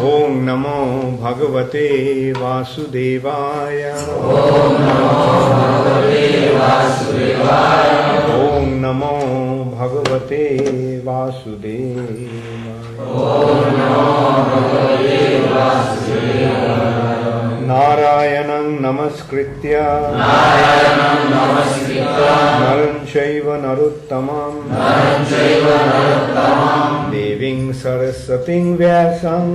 ओम नमो भगवते वासुदेवाय। ओम नमो भगवते वासुदेवाय। नारायणं नमस्कृत्य नरं चैव नरोत्तमं देवीं सरस्वतीं व्यासं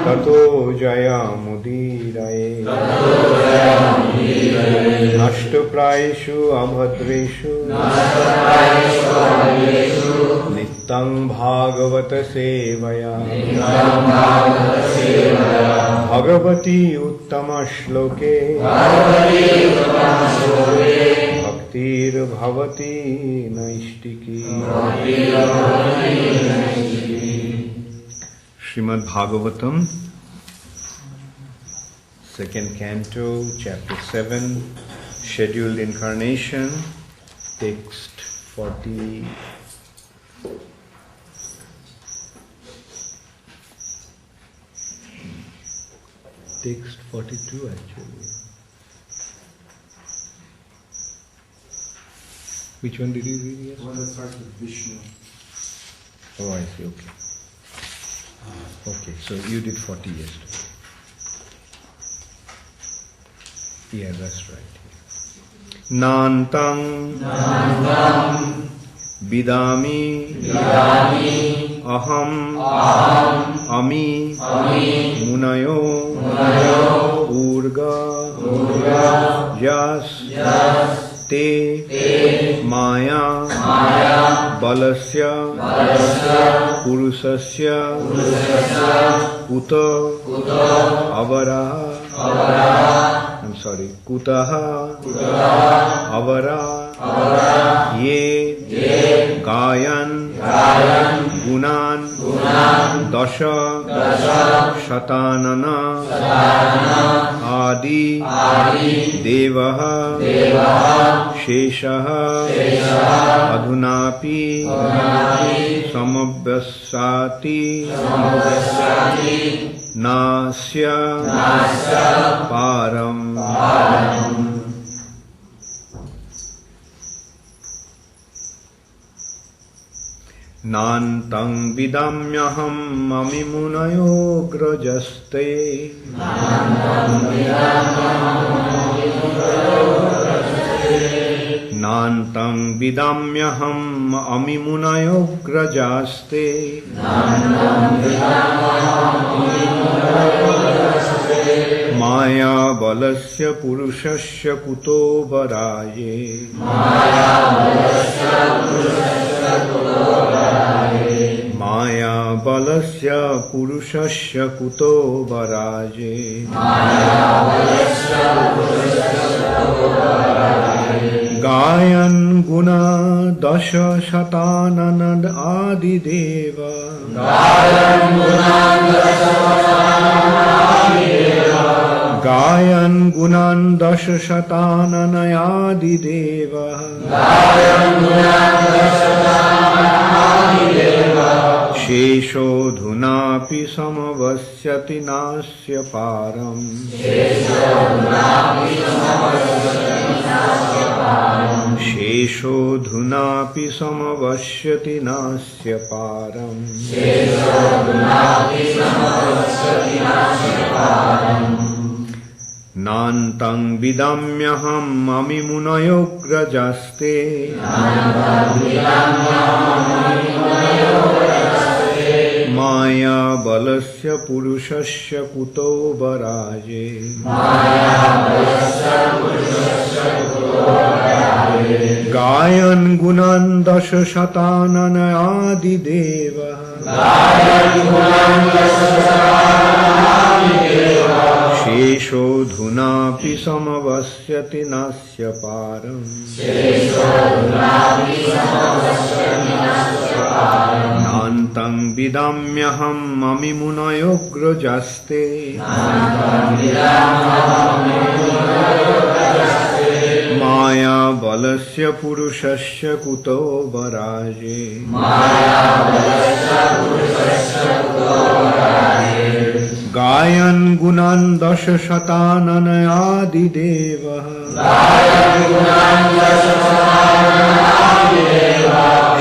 ततो जयमुदीरये। नष्टप्रायेषु अभद्रेषु नित्यं भागवत सेवया भगवती उत्तम श्लोके भक्तिर्भवती नैष्टिकी। Shrimad Bhagavatam second canto, chapter 7, scheduled incarnation, text 40. Text 42 actually. Which one did you read yesterday? One that starts with Vishnu. Oh, I see, okay. Okay, so you did 40 yesterday. Yeah, that's right. Nantang Vidami Aham Ami Munayo Urga Jas Te Maya Balasya Purusasya Uta Avara. I'm sorry. Kutaha Avara Ye Gayan Gunan Dasha Shatanana Adi Devaha Sheshaha Adhunapi Samabhyasati Nasya Param. Nantang vidamyaham amimunayo grajaste. Nantang vidamyaham amimunayo grajaste. Maya balasya purushasya kuto varaye. Maya balasya purushasya kuto varaye. Gayan guna dasha shatananad adi deva. Gayan gunan dasha shatananayadi deva. Shesho dhunapi samavasyati nasya param. Shesho dhunapi samavasyati nasya param. Nantang vidamyaham amimunayo grajaste. Maya balasya purushasya kuto varaye. Gayan gunan dasha shatananayadi deva. Shesho dhunapi samavasyati nasya param. Nantang vidamyaham amimunayo grajaste. Maya balasya purushasya kuto varaje. Gayan gunan dasha shatananayadi deva.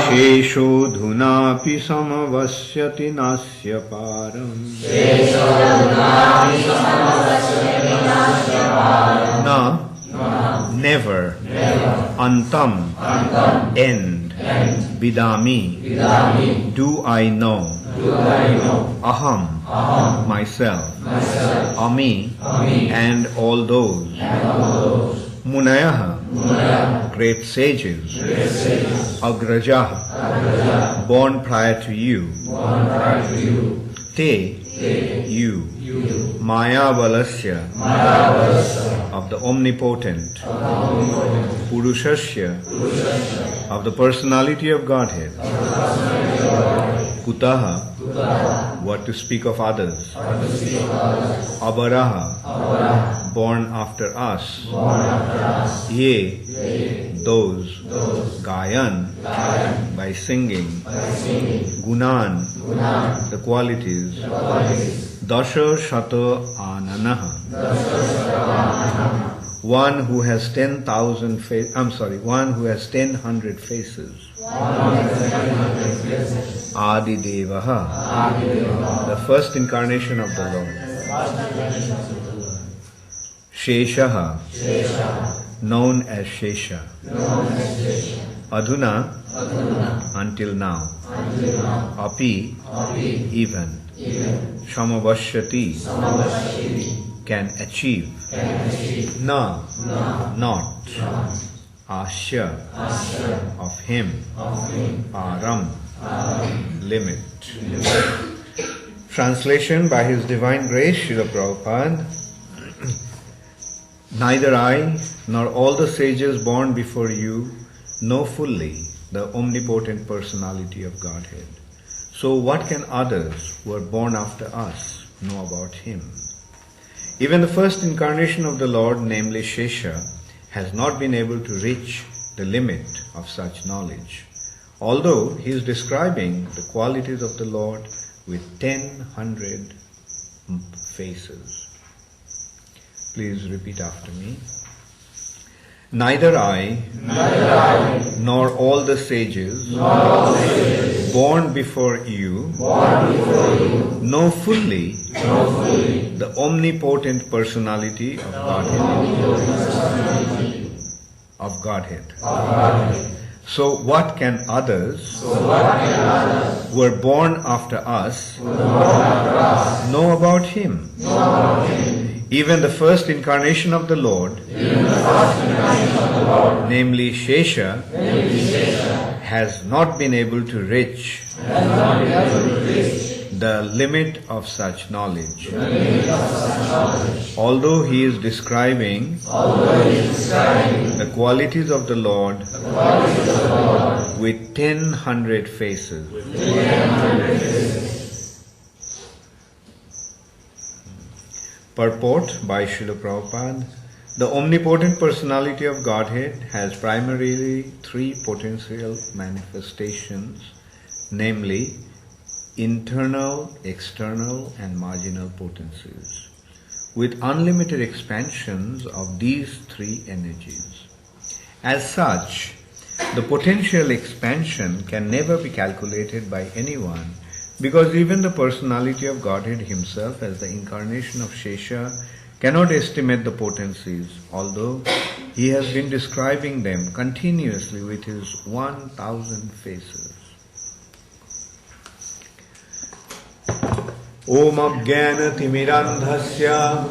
Shesho dhunapi samavasyati nasya param. Na, never. Antam, end. Vidami, do I know. Aham, myself. Ami, and all those. Munayaha, great sages. Agrajaha, born prior to you. Te, you. Maya Balasya, of the omnipotent. Purushasya, of the personality of Godhead. Kutaha, what to speak of others. Abaraha, born after us. Ye, those. Gayan, by singing. Gunan, the qualities. Dasha Shata Ananaha, one who has 10,000 faces. One who has 10,000 faces. Adi Devaha, the first incarnation of the Lord. Sheshaha, known as Shesha. Adhuna, until now. Api, even. Samavashyati, can achieve. Na, not. Asya, of him. Param, limit. Translation by His Divine Grace, Srila Prabhupada. Neither I nor all the sages born before you know fully the omnipotent personality of Godhead. So what can others who are born after us know about Him? Even the first incarnation of the Lord, namely Shesha, has not been able to reach the limit of such knowledge, although he is describing the qualities of the Lord with 10,000 faces. Please repeat after me. Neither I nor all the sages born before you know fully the omnipotent personality of Godhead. So what can others who are born after us know about Him? Even the first incarnation of the Lord, namely Shesha, has not been able to reach the limit of such knowledge. Although he is describing the qualities of the Lord with 10,000 faces. Purport by Srila Prabhupada. The omnipotent personality of Godhead has primarily three potential manifestations, namely internal, external, and marginal potencies, with unlimited expansions of these three energies. As such, the potential expansion can never be calculated by anyone, because even the personality of Godhead Himself, as the incarnation of Shesha, cannot estimate the potencies, although He has been describing them continuously with His 1,000 faces. Om Abhyana Timirandhasya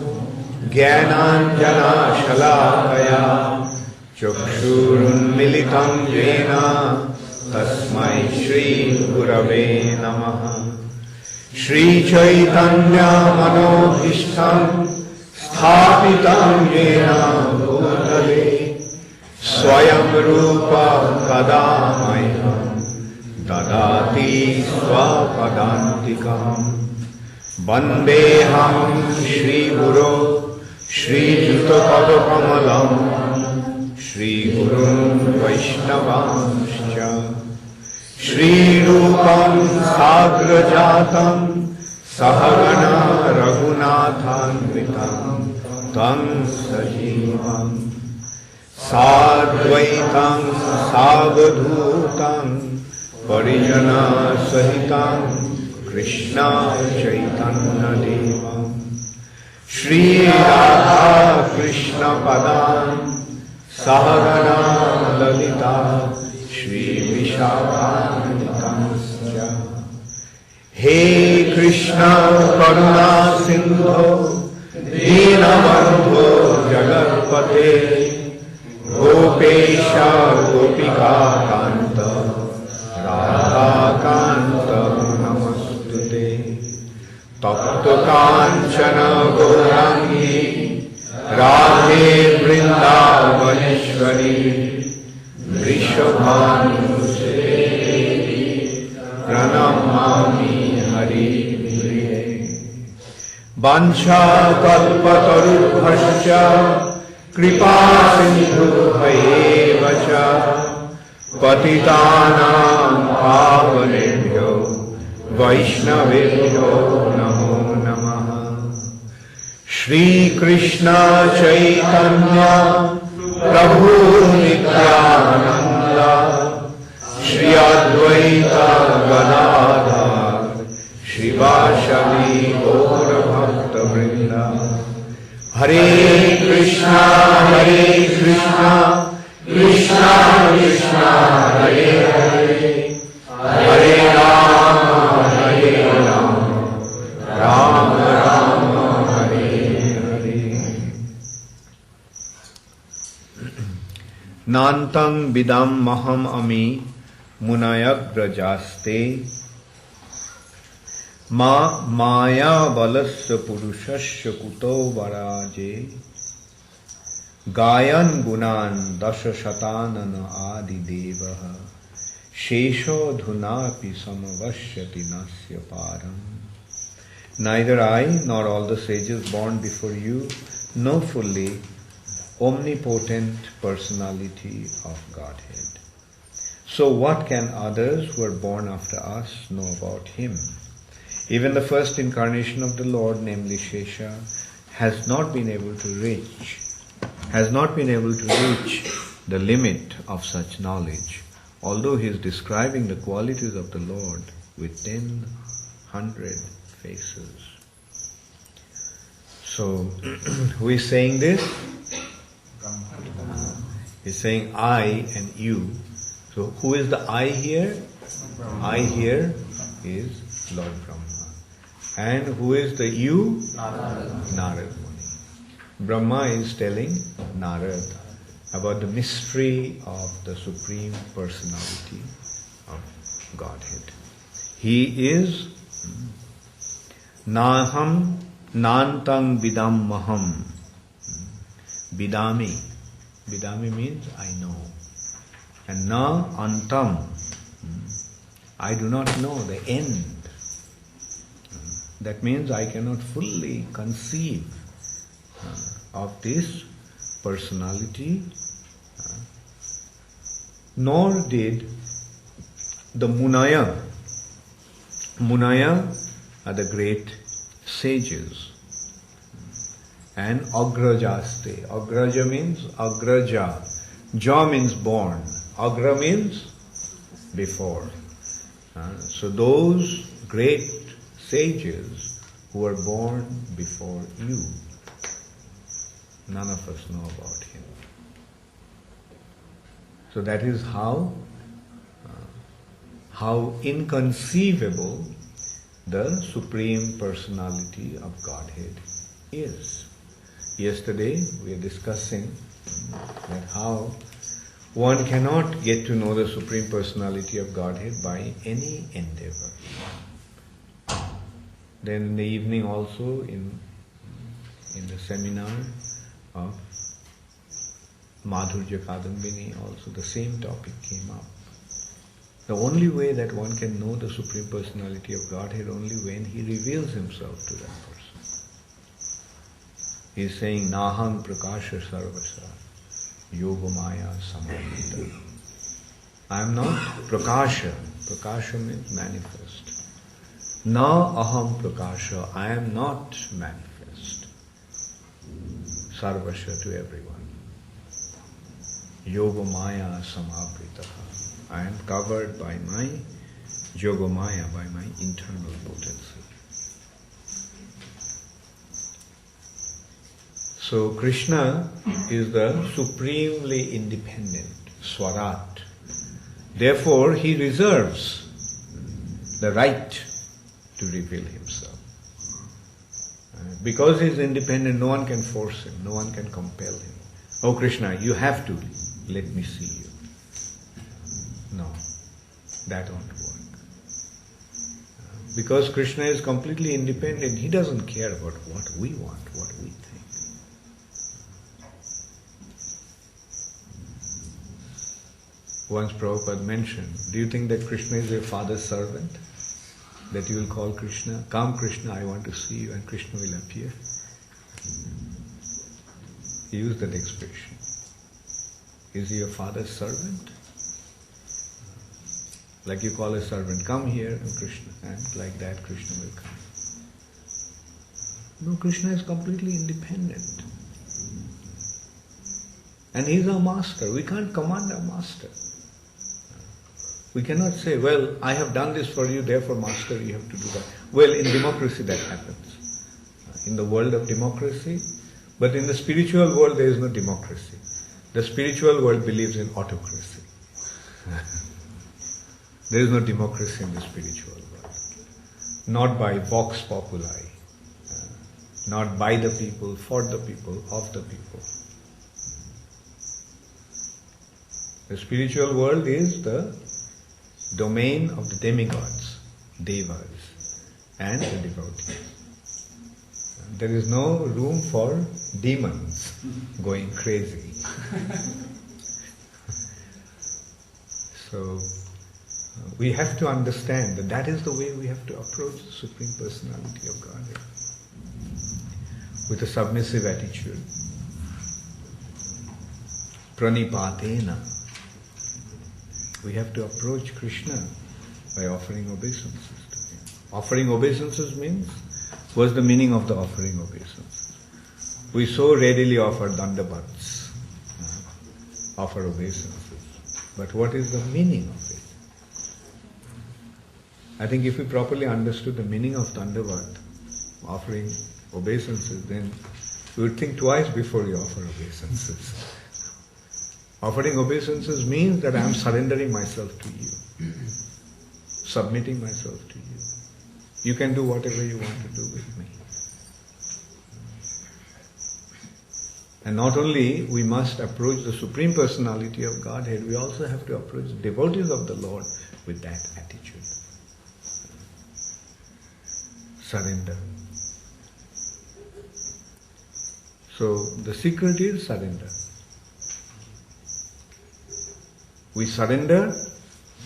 Jnananjana Shalakaya Chakshurun Militam Jena Tasmai Shri Gurave Namaha. Shri Chaitanya Manobhishtam Sthapitam Yena Bhutale Swayam Rupa Kadamaya Dadati Swapadantikam Vandeham Shri Guru Shri Juta Padakamalam श्रीगुरुन् वैष्णवांश्च श्रीरूपं साग्रजातं सहगणा रघुनाथान्वितं तं सजीवं साद्वैतं सावधूतं परिजनसहितं कृष्ण चैतन्यदेवं श्रीराधा कृष्णपदां सहगणा ललिता श्रीविशाखान्वितांश्च हे कृष्ण करुणा सिन्धो दीनबन्धो जगत्पते गोपेश गोपिकान्त राधाकान्त नमस्तुते तप्त काञ्चन गौराङ्गी राधे वृन्दावनेश्वरी वृषभानुसुते प्रणमामि हरिप्रिये वाञ्छाकल्पतरुभ्यश्च कृपा सिन्धुभ्येव च पतितानां पावनेभ्यो वैष्णवेभ्यो नमो नमः। श्रीकृष्ण चैतन्य प्रभु नित्यानंद श्री अद्वैत गदाधर श्रीवासदि गौर भक्त वृंद हरे कृष्णा कृष्णा कृष्णा हरे हरे हरे राम राम राम हरे हरे। नान्तं विदं महम अमी मुनयग्रजास्ते माया बलस्य पुरुषस्य कुतो वराजे गायन गुणान दश शतानन आदि देवः शेषो धुनापि समवश्यति नस्य पारम। Neither I nor all the sages born before you know fully omnipotent personality of Godhead. So what can others who are born after us know about Him? Even the first incarnation of the Lord, namely Shesha, has not been able to reach the limit of such knowledge, although he is describing the qualities of the Lord with 10,100 faces. So, who is saying this? He's saying I and you. So, who is the I here? I here is Lord Brahma. And who is the you? Narad Muni. Brahma is telling Narad about the mystery of the Supreme Personality of Godhead. He is Naham Nantang Vidam Maham. Vidami. Vidami means I know. And Na Antam. I do not know the end. That means I cannot fully conceive of this personality, nor did the Munaya. Munaya are the great sages. And Agrajaste. Agraja means Agraja. Ja means born. Agra means before. So those great sages who were born before you, none of us know about him. So that is how inconceivable the Supreme Personality of Godhead is. Yesterday we were discussing that how one cannot get to know the Supreme Personality of Godhead by any endeavor. Then in the evening also in the seminar of Madhurya Kadambini also the same topic came up. The only way that one can know the Supreme Personality of Godhead only when he reveals himself to that person. He is saying, Naham Prakasha Sarvasa. Yogamaya Samarita. I am not Prakasha. Prakasha means manifest. Na aham Prakasha. I am not manifest. Sarvasya, to everyone. Yogamaya Samavrita. I am covered by my Yogamaya, by my internal potency. So Krishna is the supremely independent Swarat. Therefore, he reserves the right to reveal himself. Because he is independent, no one can force him, no one can compel him. Oh Krishna, you have to let me see you. No, that won't work. Because Krishna is completely independent, he doesn't care about what we want, what we think. Once Prabhupada mentioned, do you think that Krishna is your father's servant? That you will call Krishna, come Krishna, I want to see you, and Krishna will appear? He used that expression. Is he your father's servant? Like you call a servant, come here, and Krishna, and like that Krishna will come. No, Krishna is completely independent. And he is our master. We can't command our master. We cannot say, well, I have done this for you, therefore master, you have to do that. Well, in democracy that happens. In the world of democracy, but in the spiritual world there is no democracy. The spiritual world believes in autocracy. There is no democracy in the spiritual world. Not by vox populi. Not by the people, for the people, of the people. The spiritual world is the domain of the demigods, devas, and the devotees. There is no room for demons going crazy. So, we have to understand that that is the way we have to approach the Supreme Personality of Godhead. With a submissive attitude. Pranipatena. We have to approach Krishna by offering obeisances to him. Offering obeisances means, what's the meaning of the offering obeisances? We so readily offer dandavats, offer obeisances. But what is the meaning of it? I think if we properly understood the meaning of dandavat, offering obeisances, then we would think twice before we offer obeisances. Offering obeisances means that I am surrendering myself to you, submitting myself to you. You can do whatever you want to do with me. And not only we must approach the Supreme Personality of Godhead, we also have to approach the devotees of the Lord with that attitude. Surrender. So the secret is surrender. We surrender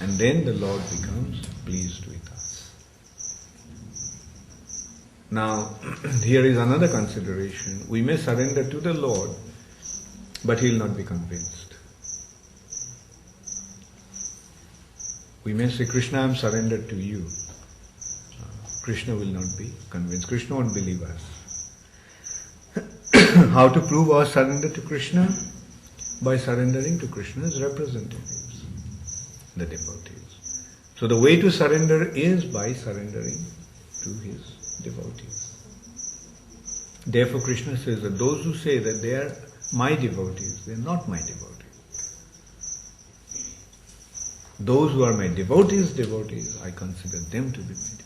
and then the Lord becomes pleased with us. Now, here is another consideration. We may surrender to the Lord, but He will not be convinced. We may say, Krishna, I am surrendered to you. Krishna will not be convinced. Krishna won't believe us. How to prove our surrender to Krishna? By surrendering to Krishna's representatives, the devotees. So the way to surrender is by surrendering to His devotees. Therefore Krishna says that those who say that they are my devotees, they are not my devotees. Those who are my devotees, I consider them to be my devotees.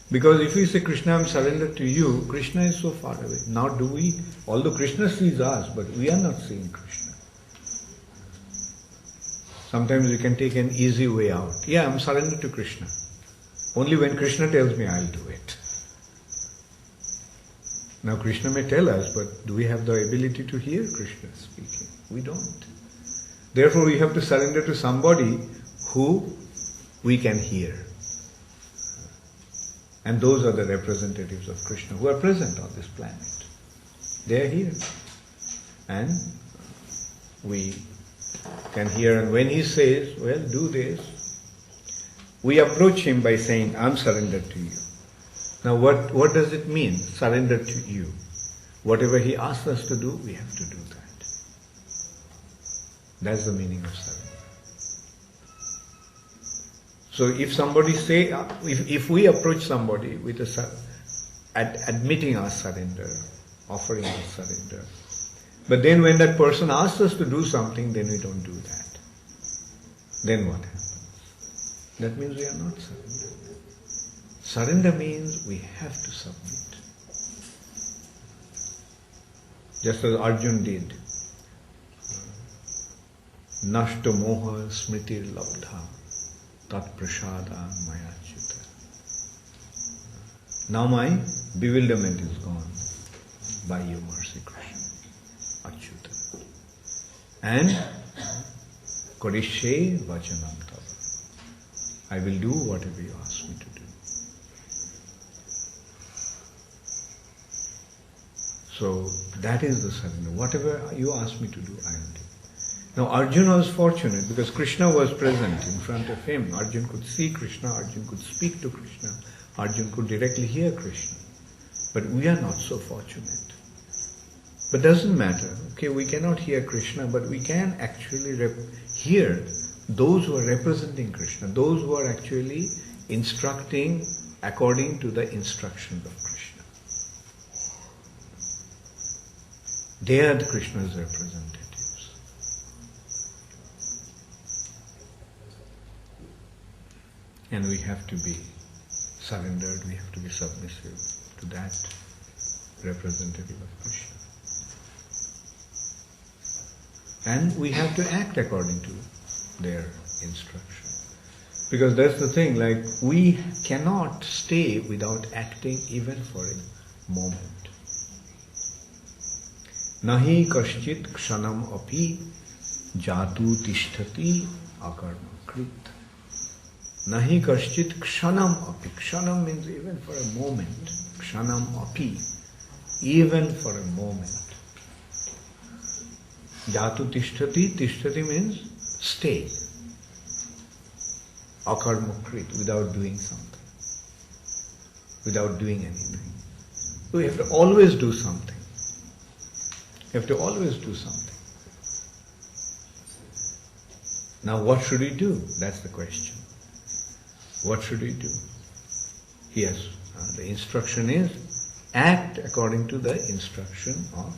Because if we say, Krishna, I am surrendered to you, Krishna is so far away. Now do we, although Krishna sees us, but we are not seeing Krishna. Sometimes we can take an easy way out. Yeah, I am surrendered to Krishna. Only when Krishna tells me, I will do it. Now Krishna may tell us, but do we have the ability to hear Krishna speaking? We don't. Therefore we have to surrender to somebody who we can hear. And those are the representatives of Krishna who are present on this planet. They are here. And we can hear, and when he says, well, do this, we approach him by saying, I'm surrendered to you. Now what does it mean, surrender to you? Whatever he asks us to do, we have to do that. That's the meaning of surrender. So if somebody say, if we approach somebody with admitting our surrender, offering our surrender, but then when that person asks us to do something, then we don't do that. Then what happens? That means we are not surrendered. Surrender means we have to submit. Just as Arjun did. Nashto moha smritir labdha tat prasada mayachita. Now my bewilderment is gone by your mercy, Krishna. Achyuta. And Kodishe vachanam tava. I will do whatever you ask me to do. So that is the surrender. Whatever you ask me to do, I will do. Now Arjuna was fortunate because Krishna was present in front of him. Arjuna could see Krishna, Arjuna could speak to Krishna, Arjuna could directly hear Krishna. But we are not so fortunate. But doesn't matter. Okay, we cannot hear Krishna, but we can actually hear those who are representing Krishna, those who are actually instructing according to the instructions of Krishna. They are the Krishna's representatives. And we have to be surrendered, we have to be submissive to that representative of Krishna. And we have to act according to their instruction. Because that's the thing, like we cannot stay without acting even for a moment. Nahi kaschit kshanam api jatu tishtati akarma krit. Nahi kaschit kshanam api. Kshanam means even for a moment. Kshanam api. Even for a moment. Jatu tishtati. Tishtati means stay. Akarma krit. Without doing something. Without doing anything. So we have to always do something. You have to always do something. Now what should we do? That's the question. What should we do? Yes, the instruction is act according to the instruction of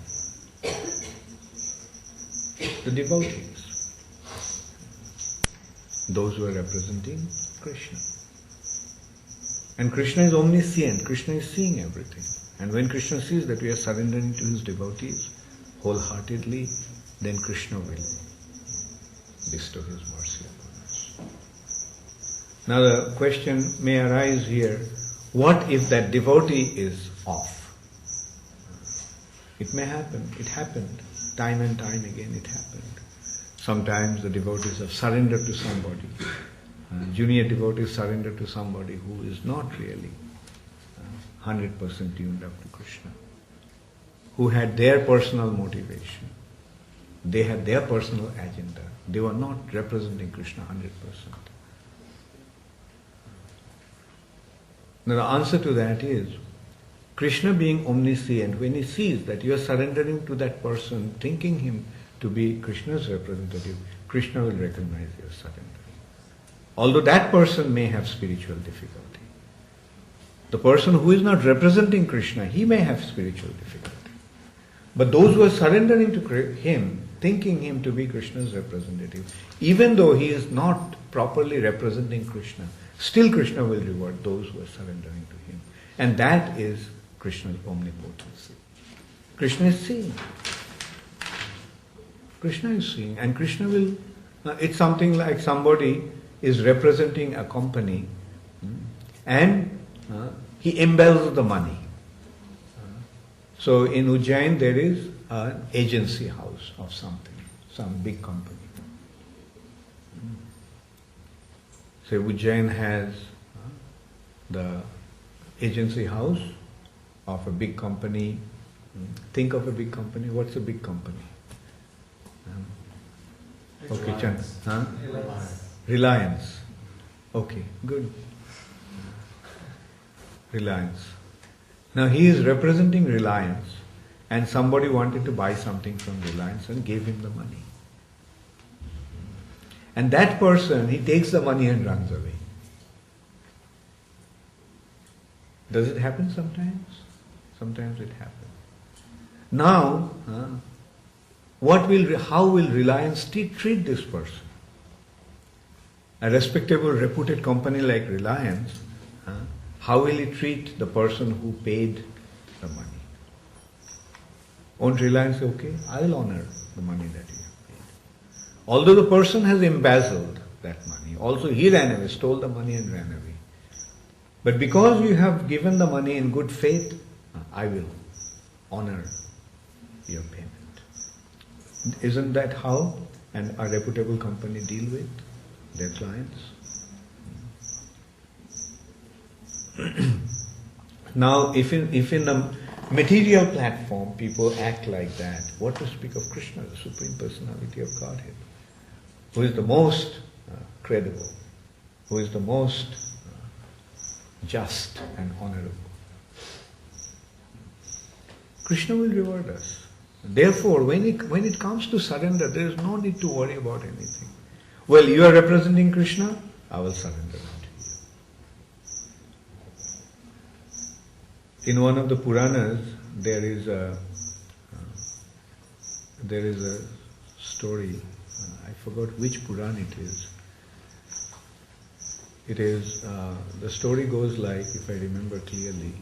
the devotees. Those who are representing Krishna. And Krishna is omniscient. Krishna is seeing everything. And when Krishna sees that we are surrendering to his devotees wholeheartedly, then Krishna will bestow his mercy upon us. Now the question may arise here, what if that devotee is off? It may happen. It happened. Time and time again it happened. Sometimes the devotees have surrendered to somebody. Junior devotees surrender to somebody who is not really 100% tuned up to Krishna, who had their personal motivation. They had their personal agenda. They were not representing Krishna 100%. Now the answer to that is, Krishna being omniscient, when he sees that you are surrendering to that person, thinking him to be Krishna's representative, Krishna will recognize your surrender. Although that person may have spiritual difficulty. The person who is not representing Krishna, he may have spiritual difficulty. But those who are surrendering to him, thinking him to be Krishna's representative, even though he is not properly representing Krishna, still Krishna will reward those who are surrendering to him. And that is Krishna's omnipotency. Krishna is seeing. Krishna is seeing. And Krishna will, it's something like somebody is representing a company and he embezzles the money. So in Ujjain there is an agency house of something, some big company. So Ujjain has the agency house of a big company Think of a big company. What's a big company? Okay, Chand. Huh? Reliance. Okay, good. Reliance. Now he is representing Reliance, and somebody wanted to buy something from Reliance and gave him the money. And that person, he takes the money and runs away. Does it happen sometimes? Sometimes it happens. Now, how will Reliance treat this person? A respectable, reputed company like Reliance, how will it treat the person who paid the money? Won't Reliance say, okay, I will honor the money that you have paid. Although the person has embezzled that money, also he ran away, stole the money and ran away. But because you have given the money in good faith, I will honor your payment. Isn't that how a reputable company deal with their clients? Now, if in a material platform people act like that, what to speak of Krishna, the Supreme Personality of Godhead, who is the most credible, who is the most just and honorable. Krishna will reward us. Therefore, when it comes to surrender, there is no need to worry about anything. Well, you are representing Krishna, I will surrender unto you. In one of the Puranas, there is a story. I forgot which Puran it is. It is the story goes like, if I remember clearly,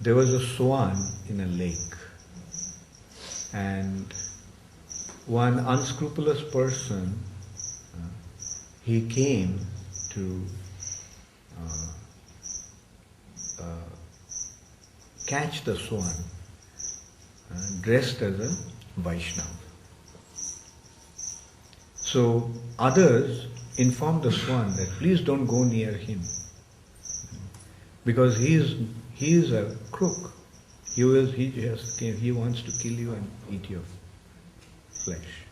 there was a swan in a lake, and one unscrupulous person, he came to catch the swan dressed as a Vaishnava. So others informed the swan that please don't go near him, because he is a crook. He wants to kill you and eat your flesh.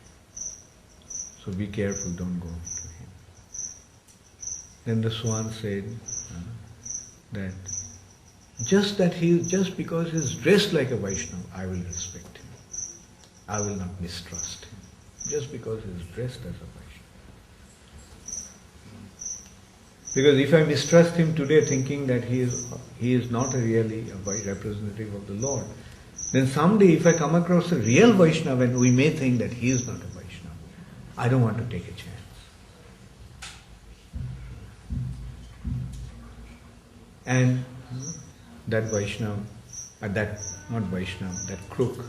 So be careful, don't go to him. Then the swan said that just because he is dressed like a Vaishnava, I will respect him. I will not mistrust him. Just because he is dressed as a Vaishnava. Because if I mistrust him today thinking that he is not really a representative of the Lord, then someday if I come across a real Vaishnava, and we may think that he is not a Vaishnava, I don't want to take a chance. And that Vaishnava, that crook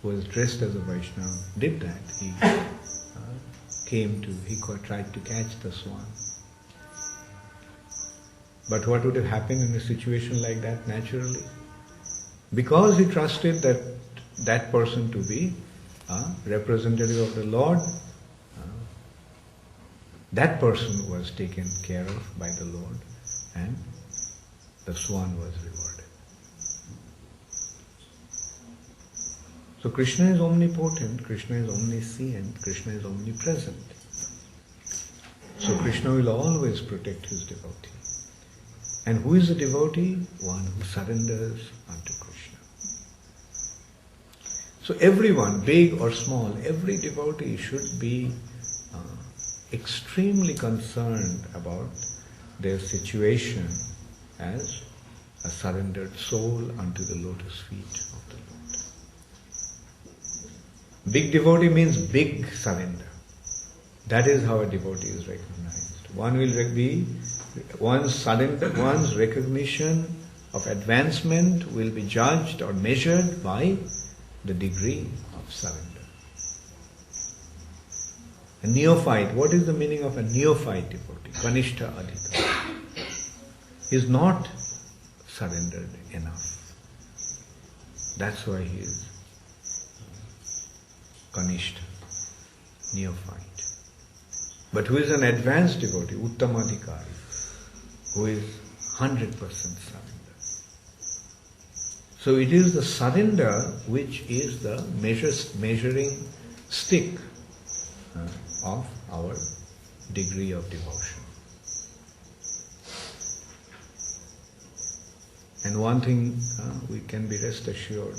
who was dressed as a Vaishnava did that. He tried to catch the swan. But what would have happened in a situation like that naturally? Because he trusted that person to be a representative of the Lord, that person was taken care of by the Lord, and the swan was rewarded. So Krishna is omnipotent, Krishna is omniscient, Krishna is omnipresent. So Krishna will always protect his devotee. And who is a devotee? One who surrenders unto Krishna. So everyone, big or small, every devotee should be extremely concerned about their situation as a surrendered soul unto the lotus feet of the Lord. Big devotee means big surrender. That is how a devotee is recognized. One will be one's recognition of advancement will be judged or measured by the degree of surrender. A neophyte, what is the meaning of a neophyte devotee? Kanishta Adhika. He is not surrendered enough. That's why he is Kanishta, neophyte. But who is an advanced devotee, Uttamadhikari, who is 100% surrender. So it is the surrender which is the measuring stick of our degree of devotion. And one thing we can be rest assured,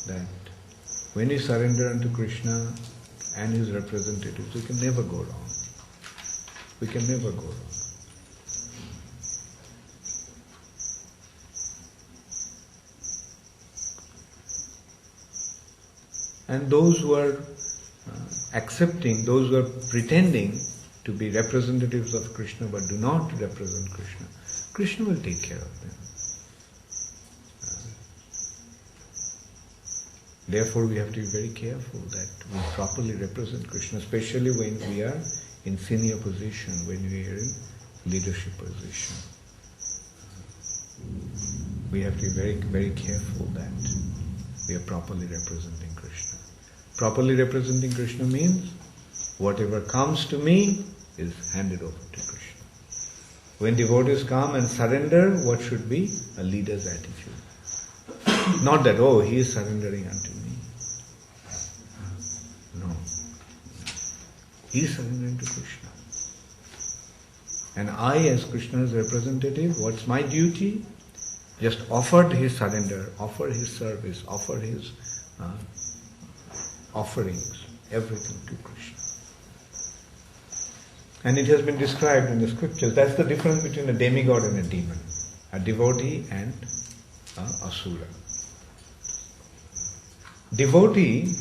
that when we surrender unto Krishna and his representatives, we can never go wrong. We can never go wrong. And those who are accepting, those who are pretending to be representatives of Krishna but do not represent Krishna, Krishna will take care of them. Therefore, we have to be very careful that we properly represent Krishna, especially when we are in senior position, when we are in leadership position. We have to be very, very careful that we are properly representing Krishna. Properly representing Krishna means whatever comes to me is handed over to Krishna. When devotees come and surrender, what should be? A leader's attitude. Not that, oh, he is surrendering unto me. No. He is surrendering to Krishna. And I, as Krishna's representative, what's my duty? Just offer his surrender, offer his service, offer his offerings, everything to Krishna. And it has been described in the scriptures. That's the difference between a demigod and a demon, a devotee and an asura. Devotee,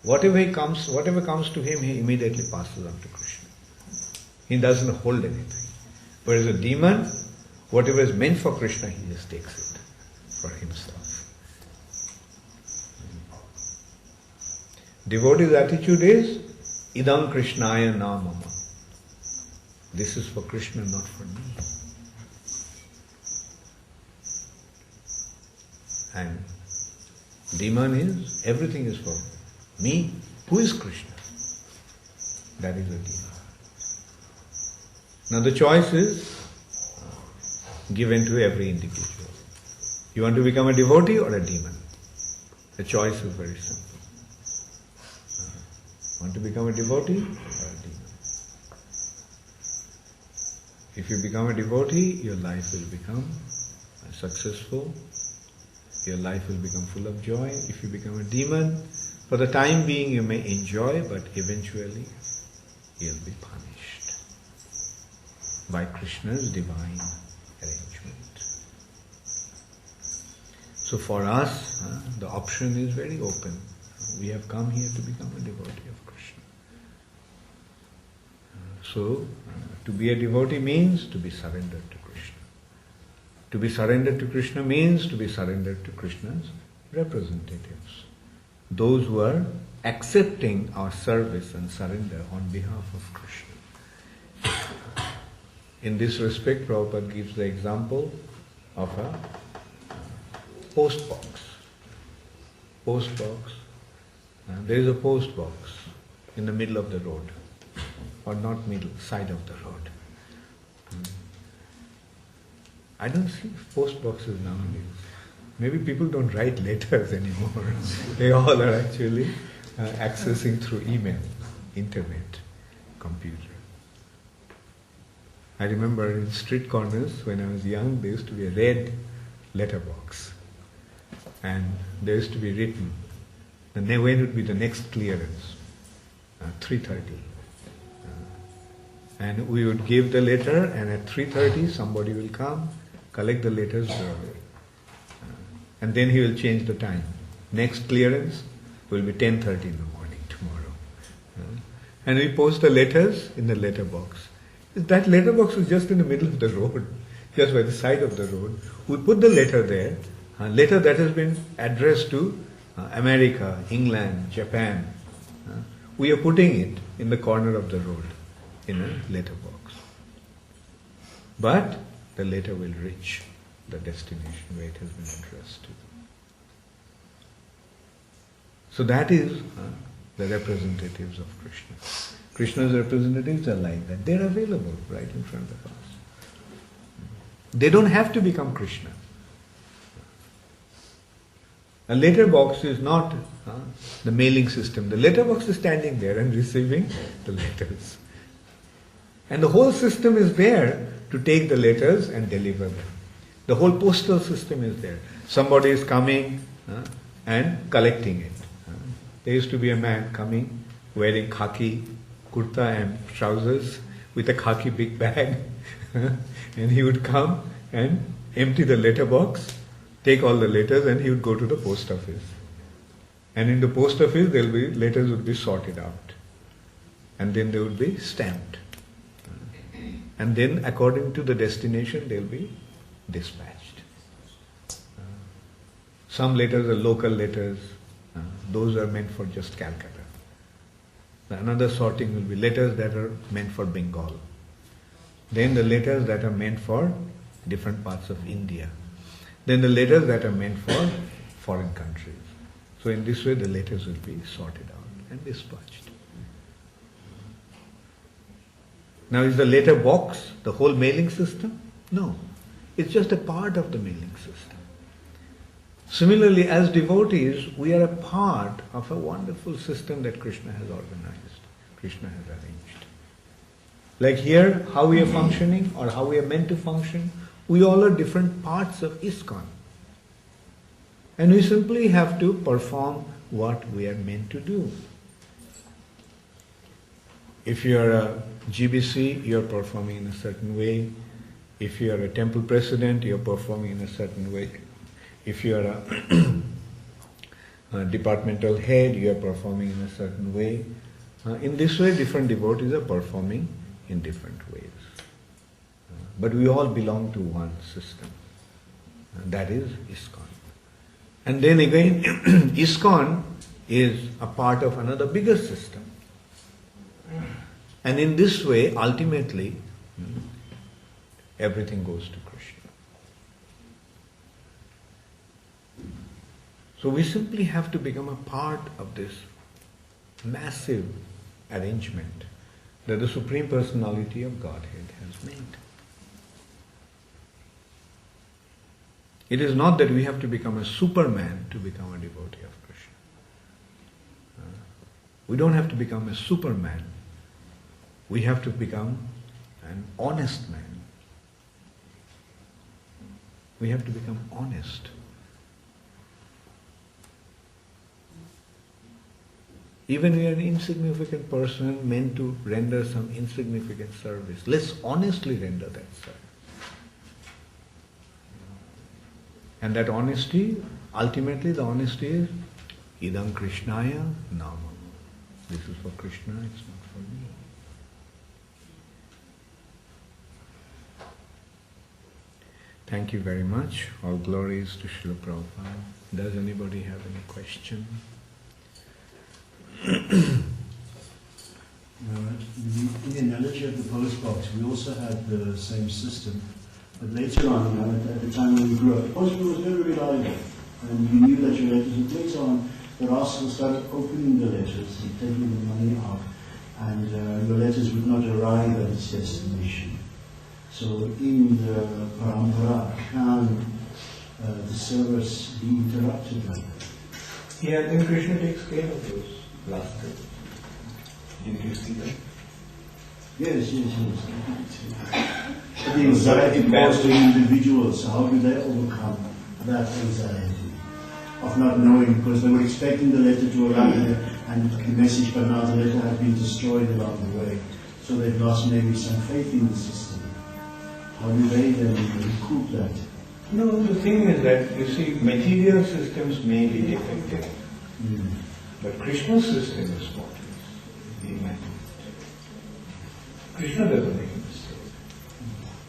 whatever comes to him, he immediately passes on to Krishna. He doesn't hold anything. Whereas a demon, whatever is meant for Krishna, he just takes it for himself. Devotee's attitude is, idam Krishnaya na mama. This is for Krishna, not for me. And demon is, everything is for me. Who is Krishna? That is a demon. Now the choice is given to every individual. You want to become a devotee or a demon? The choice is very simple. Want to become a devotee or a demon? If you become a devotee, your life will become successful. Your life will become full of joy. If you become a demon, for the time being you may enjoy, but eventually you'll be punished by Krishna's divine arrangement. So for us, the option is very open. We have come here to become a devotee of Krishna. So, to be a devotee means to be surrendered to Krishna. To be surrendered to Krishna means to be surrendered to Krishna's representatives. Those who are accepting our service and surrender on behalf of Krishna. In this respect, Prabhupada gives the example of a post box. Post box. There is a post box in the middle of the road, or not middle, side of the road. I don't see post boxes nowadays. Maybe people don't write letters anymore. They all are actually accessing through email, internet, computer. I remember in street corners when I was young, there used to be a red letterbox, and there used to be written, and then when would be the next clearance? 3:30. And we would give the letter, and at 3:30 somebody will come, collect the letters, go away. And then he will change the time. Next clearance will be 10:30 in the morning tomorrow. And we post the letters in the letterbox. That letterbox was just in the middle of the road, just by the side of the road. We put the letter there, a letter that has been addressed to America, England, Japan. We are putting it in the corner of the road in a letterbox. But the letter will reach the destination where it has been addressed to. So that is the representatives of Krishna. Krishna's representatives are like that. They are available right in front of us. They don't have to become Krishna. A letterbox is not the mailing system. The letterbox is standing there and receiving the letters. And the whole system is there to take the letters and deliver them. The whole postal system is there. Somebody is coming and collecting it. There used to be a man coming wearing khaki kurta and trousers with a khaki big bag. And he would come and empty the letterbox, take all the letters, and he would go to the post office. And in the post office, letters would be sorted out. And then they would be stamped. And then according to the destination, they'll be dispatched. Some letters are local letters. Those are meant for just Calcutta. Another sorting will be letters that are meant for Bengal. Then the letters that are meant for different parts of India. Then the letters that are meant for foreign countries. So in this way the letters will be sorted out and dispatched. Now is the letter box the whole mailing system? No. It's just a part of the mailing system. Similarly, as devotees, we are a part of a wonderful system that Krishna has organized, Krishna has arranged. Like here, how we are functioning or how we are meant to function, we all are different parts of ISKCON. And we simply have to perform what we are meant to do. If you are a GBC, you are performing in a certain way. If you are a temple president, you are performing in a certain way. If you are a departmental head, you are performing in a certain way. In this way, different devotees are performing in different ways. But we all belong to one system. And that is ISKCON. And then again, ISKCON is a part of another bigger system. And in this way, ultimately, everything goes to Krishna. So we simply have to become a part of this massive arrangement that the Supreme Personality of Godhead has made. It is not that we have to become a superman to become a devotee of Krishna. We don't have to become a superman. We have to become an honest man. We have to become honest. Even we are an insignificant person meant to render some insignificant service. Let's honestly render that service. And that honesty, ultimately the honesty is, idam Krishnaya namam. This is for Krishna, it's not for me. Thank you very much. All glories to Srila Prabhupada. Does anybody have any question? In the analogy of the post box, we also had the same system. But later on, at the time when we grew up, the post was very reliable. And you knew that your letters would later on, the rascals started opening the letters and taking the money out. And your letters would not arrive at its destination. So in the parampara, can the service be interrupted like that? Yeah, then Krishna takes care of those last things. Did you see that? Yes. The anxiety caused to individuals, how do they overcome that anxiety of not knowing, because they were expecting the letter to arrive and the message, but now the letter had been destroyed along the way. So they've lost maybe some faith in the system. How do they then recoup that? No, the thing is that, you see, material systems may be defective, but Krishna's system is spotless, immaculate. Krishna doesn't make a mistake.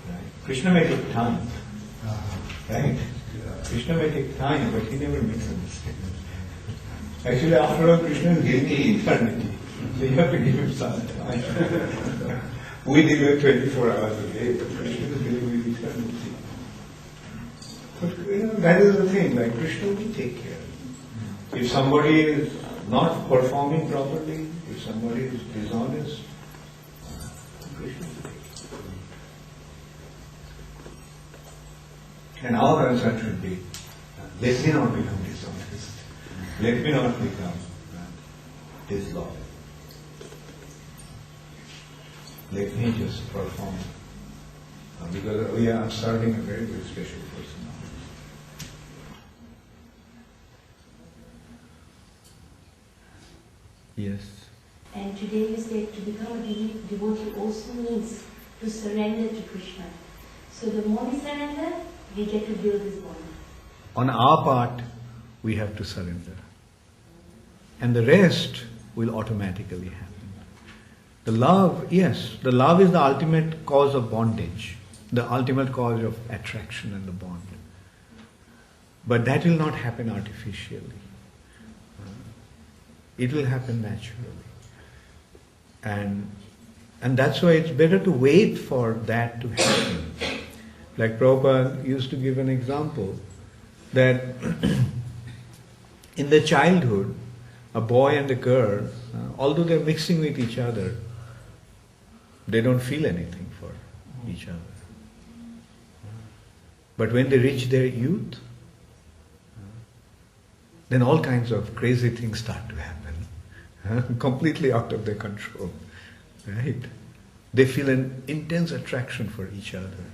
Right? Krishna may take time. Right? Krishna may take time, but he never makes a mistake. Actually, after all, Krishna is giving you eternity. So you have to give him some time. We deal with 24 hours a day, but Krishna is giving you eternity. But that is the thing, like Krishna will take care. If somebody is not performing properly, if somebody is dishonest, Krishna will take care. And our concern should be Let me not become dishonest. Let me not become disloyal. Let me just perform. Because we are serving a very, very special person now. Yes. And today you said to become a devotee also means to surrender to Krishna. So the more we surrender, we get to build this bond. On our part, we have to surrender. And the rest will automatically happen. The love, yes, the love is the ultimate cause of bondage, the ultimate cause of attraction and the bond. But that will not happen artificially. It will happen naturally. And that's why it's better to wait for that to happen. Like Prabhupada used to give an example that in the childhood, a boy and a girl, although they're mixing with each other, they don't feel anything for each other. But when they reach their youth, then all kinds of crazy things start to happen, completely out of their control, right? They feel an intense attraction for each other,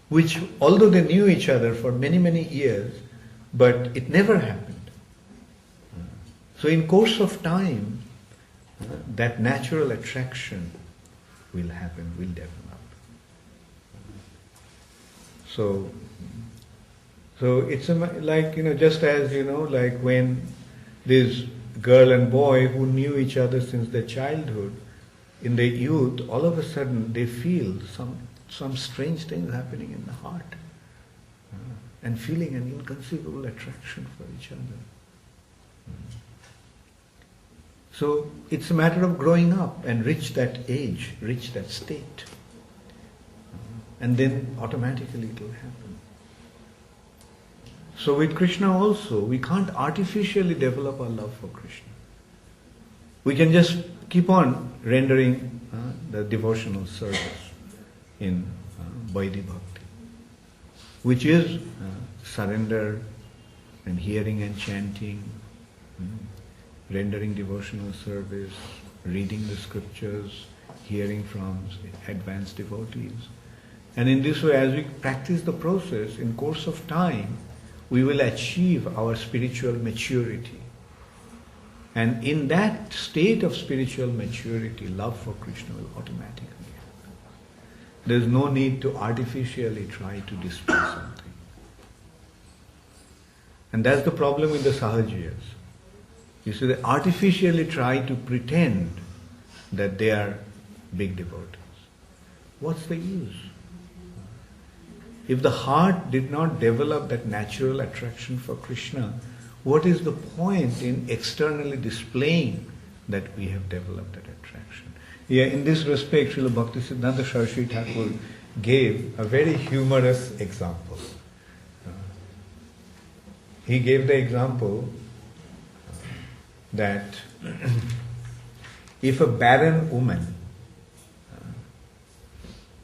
which, although they knew each other for many, many years, but it never happened. So in course of time, that natural attraction will happen, will develop. So it's like, just as, like when this girl and boy who knew each other since their childhood, in their youth, all of a sudden they feel some strange things happening in the heart and feeling an inconceivable attraction for each other. So it's a matter of growing up and reach that age, reach that state. And then automatically it will happen. So with Krishna also, we can't artificially develop our love for Krishna. We can just keep on rendering the devotional service in Vaidhi Bhakti, which is surrender and hearing and chanting, rendering devotional service, reading the scriptures, hearing from advanced devotees. And in this way, as we practice the process, in course of time, we will achieve our spiritual maturity. And in that state of spiritual maturity, love for Krishna will automatically happen. There is no need to artificially try to display something. And that's the problem with the Sahajiyas. You see, they artificially try to pretend that they are big devotees. What's the use? If the heart did not develop that natural attraction for Krishna, what is the point in externally displaying that we have developed that attraction? Yeah, in this respect, Srila Bhaktisiddhanta Saraswati Thakur gave a very humorous example. He gave the example that if a barren woman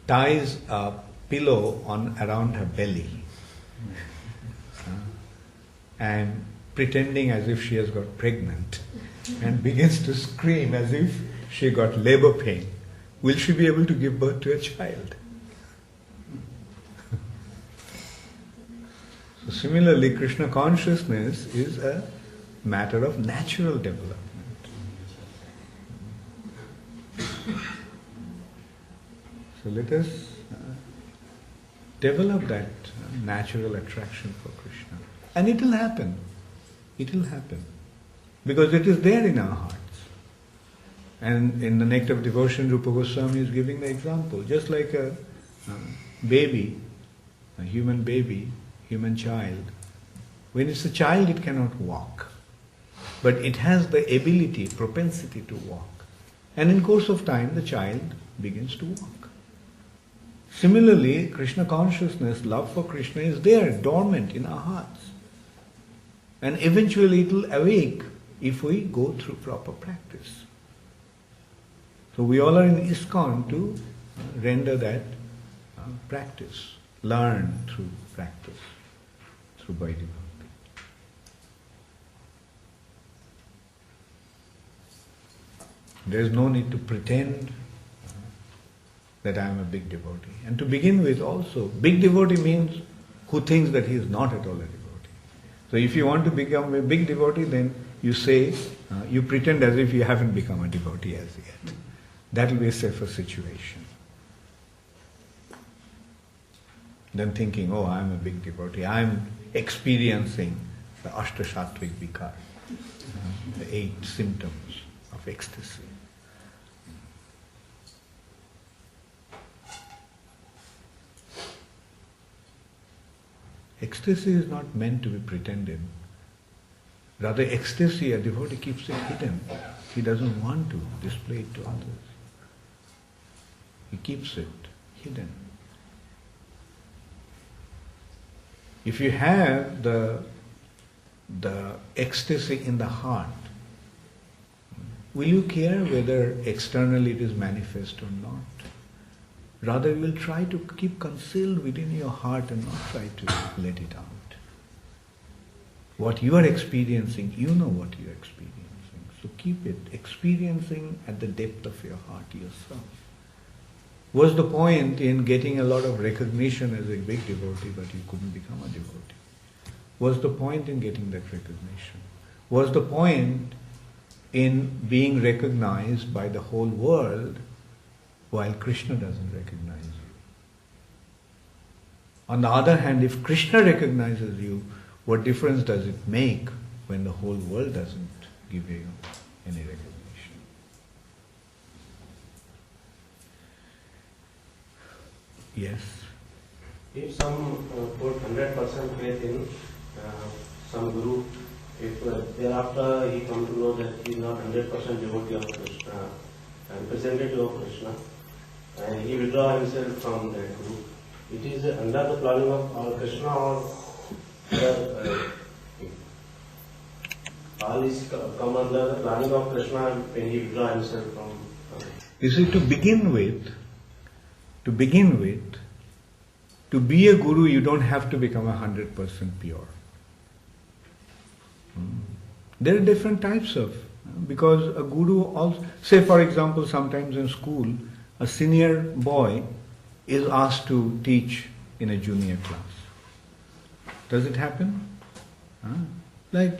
ties a pillow around her belly and pretending as if she has got pregnant and begins to scream as if she got labor pain, will she be able to give birth to a child? So similarly, Krishna consciousness is a matter of natural development. So let us develop that natural attraction for Krishna. And it will happen. It will happen. Because it is there in our hearts. And in the Nectar of Devotion, Rupa Goswami is giving the example. Just like a baby, a human baby, human child, when it's a child it cannot walk. But it has the ability, propensity to walk. And in course of time the child begins to walk. Similarly, Krishna consciousness, love for Krishna is there, dormant in our hearts. And eventually it will awake if we go through proper practice. So we all are in ISKCON to render that practice, learn through practice. through Vaidhi Bhakti. There is no need to pretend that I am a big devotee. And to begin with also, big devotee means who thinks that he is not at all a devotee. So if you want to become a big devotee, then you say, you pretend as if you haven't become a devotee as yet. That will be a safer situation than thinking, oh, I am a big devotee. I am experiencing the Ashtashatvik Vikar, the 8 symptoms of ecstasy. Ecstasy is not meant to be pretended. Rather, ecstasy, a devotee keeps it hidden. He doesn't want to display it to others. He keeps it hidden. If you have the ecstasy in the heart, will you care whether externally it is manifest or not? Rather, you will try to keep concealed within your heart and not try to let it out. What you are experiencing, you know what you are experiencing. So keep it experiencing at the depth of your heart yourself. What's the point in getting a lot of recognition as a big devotee but you couldn't become a devotee? What's the point in getting that recognition? What's the point in being recognized by the whole world while Krishna doesn't recognize you? On the other hand, if Krishna recognizes you, what difference does it make when the whole world doesn't give you any recognition? Yes. If some put 100% faith in some guru, if thereafter he come to know that he is not 100% devotee of Krishna, representative of Krishna, and he withdraw himself from that guru, it is under the planning of Krishna or all is come under the planning of Krishna when he withdraw himself from. You see, to begin with, to be a guru, you don't have to become 100% pure. There are different types of, because a guru also, say for example, sometimes in school, a senior boy is asked to teach in a junior class. Does it happen? Like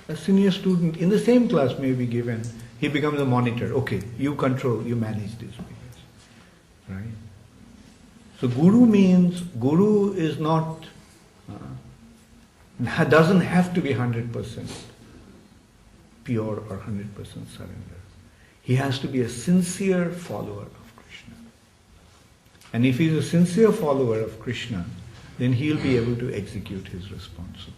a senior student in the same class may be given, he becomes a monitor. Okay, you control, you manage this place. Right? So guru is not, doesn't have to be 100% pure or 100% surrender. He has to be a sincere follower of Krishna. And if he is a sincere follower of Krishna, then he will be able to execute his responsibility.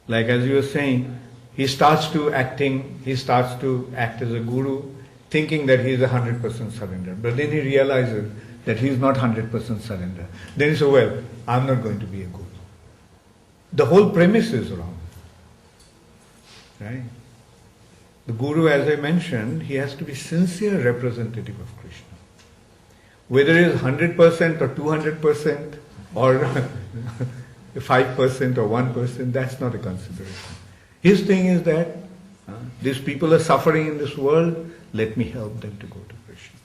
Like as you were saying, he starts to act as a guru, thinking that he is 100% surrender. But then he realizes that he is not 100% surrender. Then he says, well, I'm not going to be a guru. The whole premise is wrong. Right? The guru, as I mentioned, he has to be sincere representative of Krishna. Whether it is 100% or 200% or 5% or 1%, that's not a consideration. His thing is that these people are suffering in this world, let me help them to go to Krishna.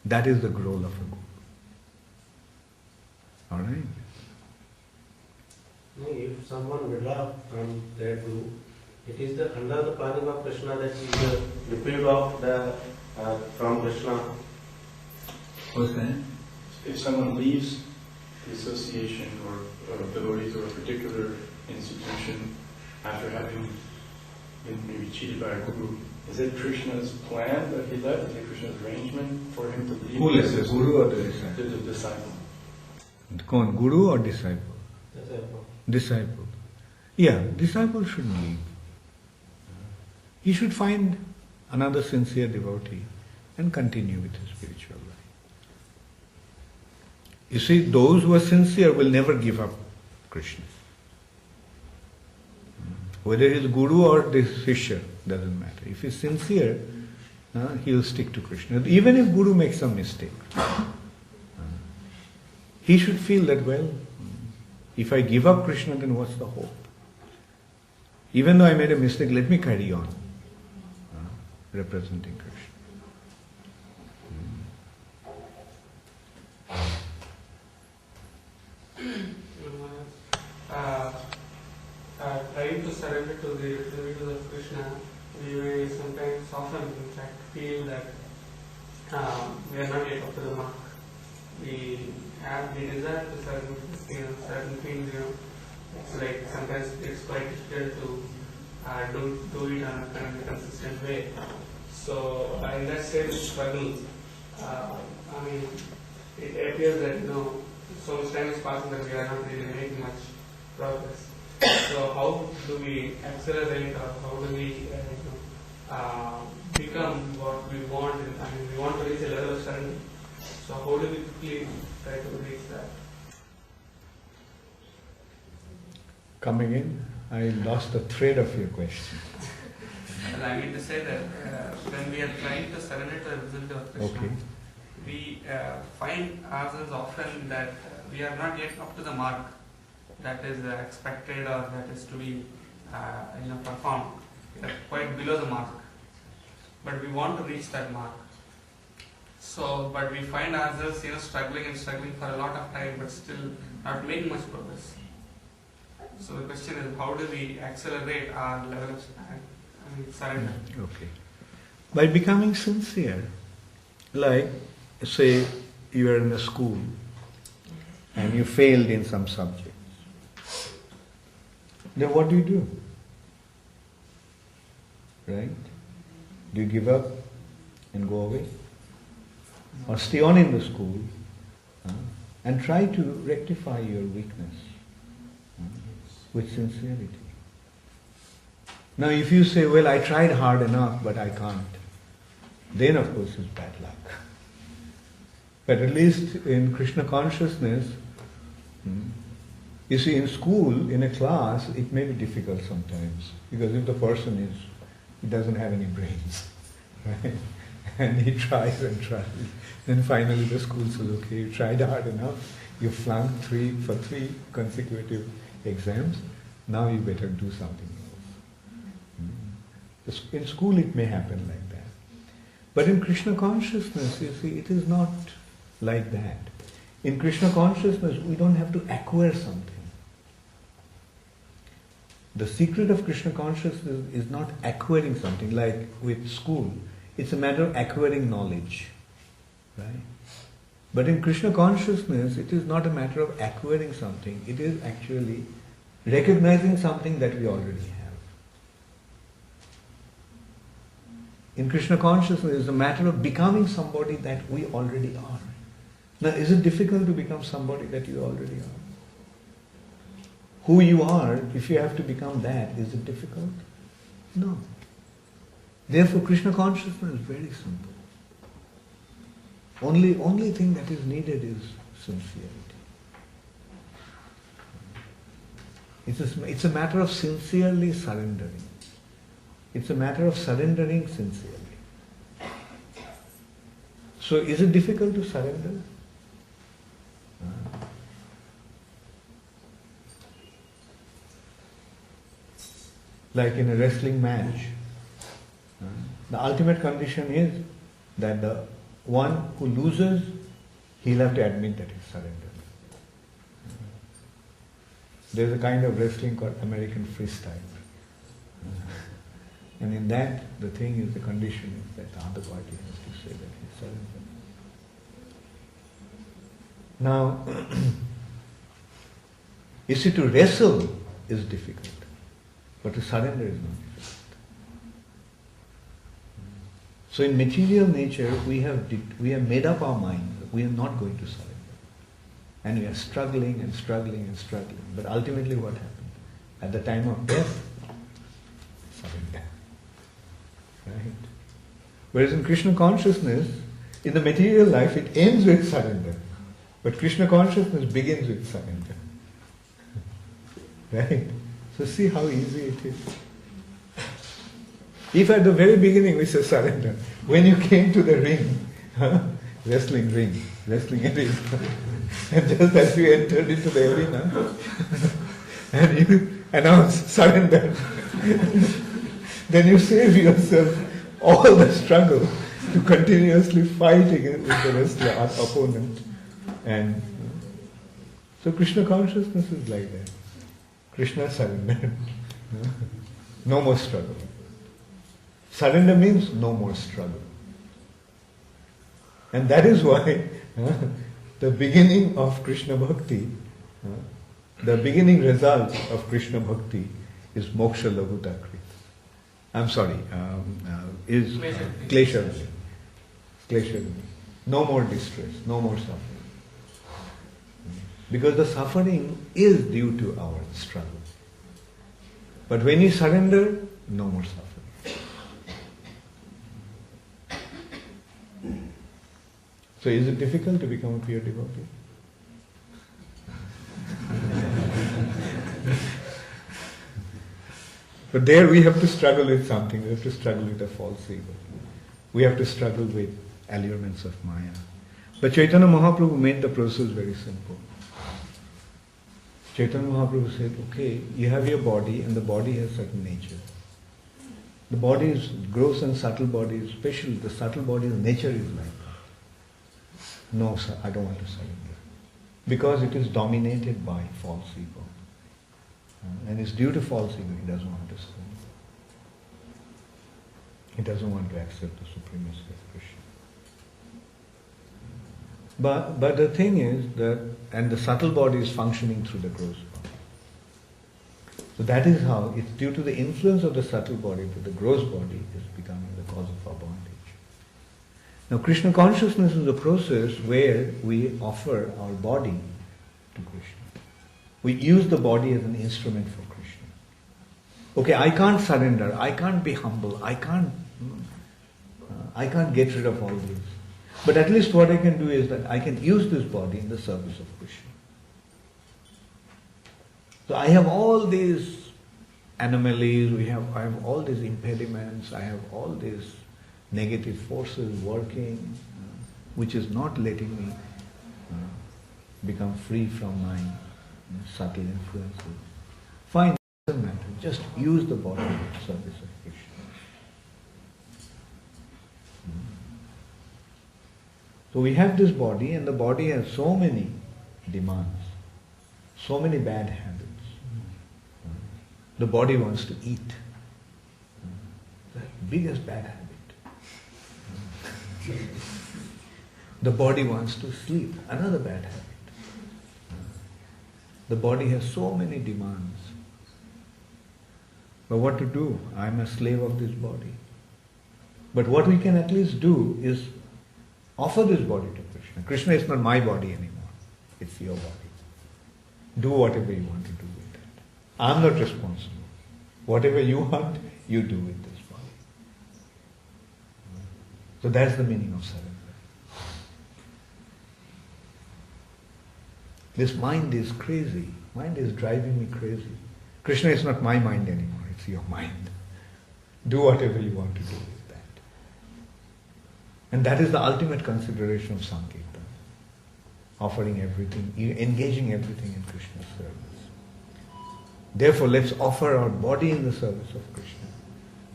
That is the role of a guru. Alright? If someone withdraw from their guru, it is under the planning of Krishna that he is deprived of from Krishna. What's that? If someone leaves the association or devotee to a particular institution after having been maybe cheated by a guru, is it Krishna's plan that he left? Is it Krishna's arrangement for him to leave? Who left, the guru or the disciple? The disciple. Kaun, guru or disciple? Disciple. Yeah, disciple shouldn't leave. He should find another sincere devotee and continue with his spiritual life. You see, those who are sincere will never give up Krishna. Whether he is guru or the shishya, doesn't matter. If he is sincere, he will stick to Krishna. Even if guru makes some mistake, he should feel that, well, if I give up Krishna, then what's the hope? Even though I made a mistake, let me carry on representing Krishna. Trying to surrender to the will of Krishna, we may sometimes often in fact feel that we are not yet up to the mark. We have the desire to surrender to certain things, It's like sometimes it's quite difficult to do it on a kind of consistent way. So in that stage of struggle, it appears that so much time is passing that we are not really making much progress. So how do we accelerate, or how do we become what we want? We want to reach a level of surrender. So how do we quickly try to reach that? Coming in, I lost the thread of your question. Well, I mean to say that when we are trying to surrender to the result of Krishna, Okay. we find ourselves often that we are not yet up to the mark that is expected or that is to be performed. We are quite below the mark, but we want to reach that mark. So, but we find ourselves struggling for a lot of time, but still not making much progress. So the question is, how do we accelerate our level of surrender? Okay. By becoming sincere, like say you are in a school and you failed in some subject. Then what do? Right? Do you give up and go away? Or stay on in the school and try to rectify your weakness with sincerity. Now if you say, well, I tried hard enough but I can't, then of course it's bad luck. But at least in Krishna consciousness, you see, in school, in a class, it may be difficult sometimes, because if the person he doesn't have any brains, right? And he tries and tries, then finally the school says, okay, you tried hard enough, you flunked 3 consecutive exams, now you better do something else. In school it may happen like that. But in Krishna consciousness, you see, it is not like that. In Krishna consciousness, we don't have to acquire something. The secret of Krishna consciousness is not acquiring something, like with school. It's a matter of acquiring knowledge, right? But in Krishna consciousness, it is not a matter of acquiring something. It is actually recognizing something that we already have. In Krishna consciousness, it's a matter of becoming somebody that we already are. Now, is it difficult to become somebody that you already are? Who you are, if you have to become that, is it difficult? No. Therefore, Krishna consciousness is very simple. Only thing that is needed is sincerity. It's a matter of sincerely surrendering. It's a matter of surrendering sincerely. So, is it difficult to surrender? Like in a wrestling match, the ultimate condition is that the one who loses, he'll have to admit that he's surrendered. There's a kind of wrestling called American freestyle. And in that, the thing is, the condition is that the other party has to say that he's surrendered. Now, you see, to wrestle is difficult, but to surrender is not difficult. So in material nature, we have made up our mind that we are not going to surrender. And we are struggling and struggling and struggling. But ultimately what happened? At the time of death, surrender. Right? Whereas in Krishna consciousness, in the material life, it ends with surrender. But Krishna consciousness begins with surrender. Right? So see how easy it is. If at the very beginning we say surrender, when you came to the ring, wrestling ring, wrestling arena. And just as you entered into the arena, and you announce surrender, then you save yourself all the struggle to continuously fight against the wrestler or opponent. And so Krishna consciousness is like that. Krishna surrendered. No more struggle. Surrender means no more struggle. And that is why the beginning of Krishna Bhakti, the beginning result of Krishna Bhakti is moksha lagutakrit. I'm sorry, is klesha. Klesha. No more distress, no more suffering. Because the suffering is due to our struggle. But when you surrender, no more suffering. So is it difficult to become a pure devotee? But there we have to struggle with something. We have to struggle with a false ego. We have to struggle with allurements of Maya. But Chaitanya Mahaprabhu made the process very simple. Chaitanya Mahaprabhu said, okay, you have your body and the body has certain nature. The body is gross and subtle body is special. The subtle body's nature is like that. No, sir, I don't want to surrender. Because it is dominated by false ego. And it's due to false ego, he doesn't want to surrender. He doesn't want to accept the supremacy of Krishna. But the thing is that, and the subtle body is functioning through the gross body. So that is how, it's due to the influence of the subtle body that the gross body is becoming the cause of our bondage. Now Krishna consciousness is a process where we offer our body to Krishna. We use the body as an instrument for Krishna. Okay, I can't surrender, I can't be humble, I can't get rid of all this. But at least what I can do is that I can use this body in the service of Krishna. So I have all these anomalies, I have all these impediments, I have all these negative forces working, which is not letting me become free from my subtle influences. Fine, it doesn't matter. Just use the body in the service of Krishna. So we have this body, and the body has so many demands, so many bad habits. The body wants to eat. The biggest bad habit. The body wants to sleep. Another bad habit. The body has so many demands. But what to do? I'm a slave of this body. But what we can at least do is offer this body to Krishna. Krishna is not my body anymore. It's your body. Do whatever you want to do with it. I'm not responsible. Whatever you want, you do with this body. So that's the meaning of surrender. This mind is crazy. Mind is driving me crazy. Krishna is not my mind anymore. It's your mind. Do whatever you want to do with that. And that is the ultimate consideration of Sankirtan. Offering everything, engaging everything in Krishna's service. Therefore, let's offer our body in the service of Krishna.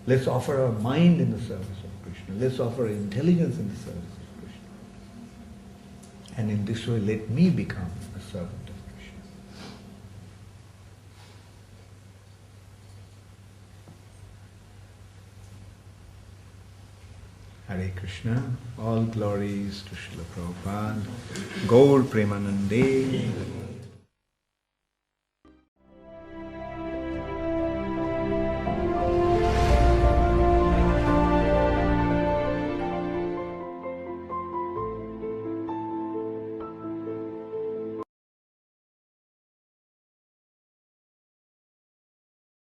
Let's offer our mind in the service of Krishna. Let's offer our intelligence in the service of Krishna. And in this way, let me become a servant of Krishna. Hare Krishna. All glories to Srila Prabhupada. Gaur Premanande.